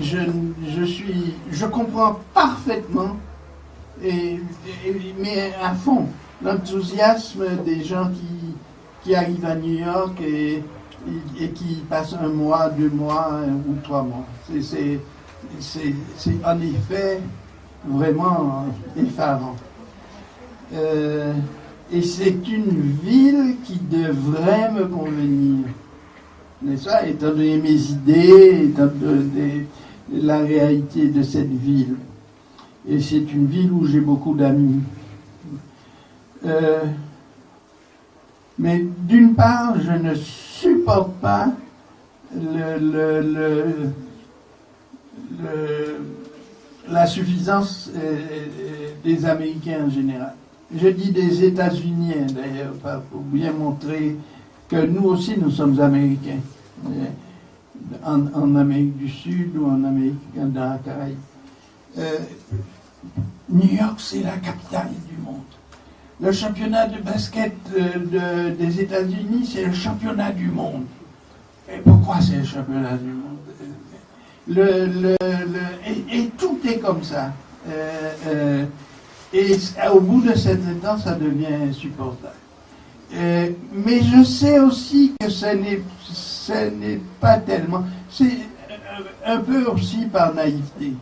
je comprends parfaitement, mais à fond, l'enthousiasme des gens qui arrivent à New York et qui passent 1 mois, 2 mois ou 3 mois. C'est en effet vraiment effarant. Et c'est une ville qui devrait me convenir, n'est-ce pas, étant donné mes idées, étant donné la réalité de cette ville. Et c'est une ville où j'ai beaucoup d'amis. Mais d'une part, je ne supporte pas la suffisance des Américains en général. Je dis des États-Unis d'ailleurs, pour bien montrer que nous aussi nous sommes Américains, en Amérique du Sud ou en Amérique dans la Caraïbe. New York, c'est la capitale du monde. Le championnat de basket des États-Unis, c'est le championnat du monde. Et pourquoi c'est le championnat du monde? Et tout est comme ça. Et au bout de certain temps, ça devient insupportable. Mais je sais aussi que ce n'est pas tellement... C'est un peu aussi par naïveté.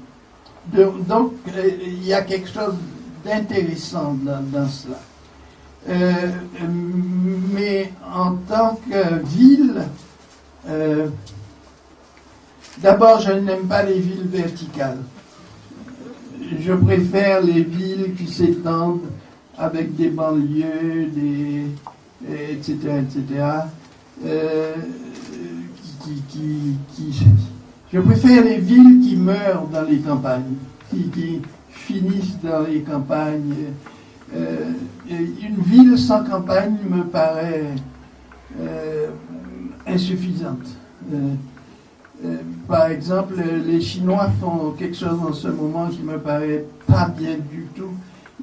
Donc, il y a quelque chose d'intéressant dans cela. Mais en tant que ville, d'abord, je n'aime pas les villes verticales. Je préfère les villes qui s'étendent avec des banlieues, etc., etc. Je préfère les villes qui meurent dans les campagnes, qui finissent dans les campagnes. Une ville sans campagne me paraît insuffisante. Par exemple, les Chinois font quelque chose en ce moment qui me paraît pas bien du tout.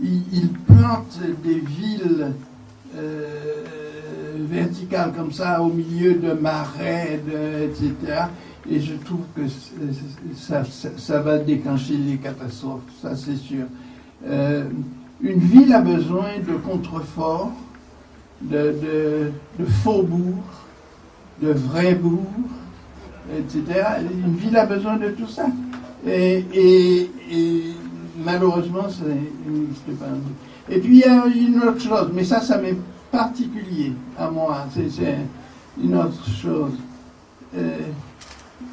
Ils plantent des villes verticales comme ça au milieu de marais, etc. Et je trouve que ça va déclencher des catastrophes, ça c'est sûr. Une ville a besoin de contreforts, de faubourgs, de vrais bourgs, etc. Une ville a besoin de tout ça. Et malheureusement, ça n'existe pas. Et puis il y a une autre chose, mais ça m'est particulier à moi, c'est une autre chose.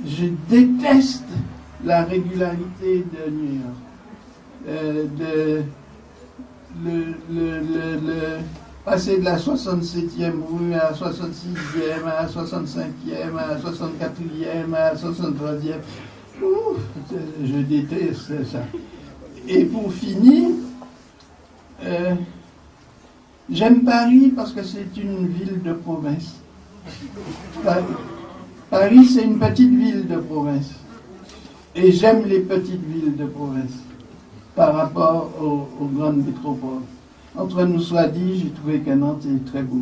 Je déteste la régularité de New York. Passer de la 67e rue à la 66e, à la 65e, à la 64e, à la 63e. Je déteste ça. Et pour finir, j'aime Paris parce que c'est une ville de province. Paris, c'est une petite ville de province. Et j'aime les petites villes de province par rapport aux grandes métropoles. Entre nous soit dit, j'ai trouvé que Nantes est très beau.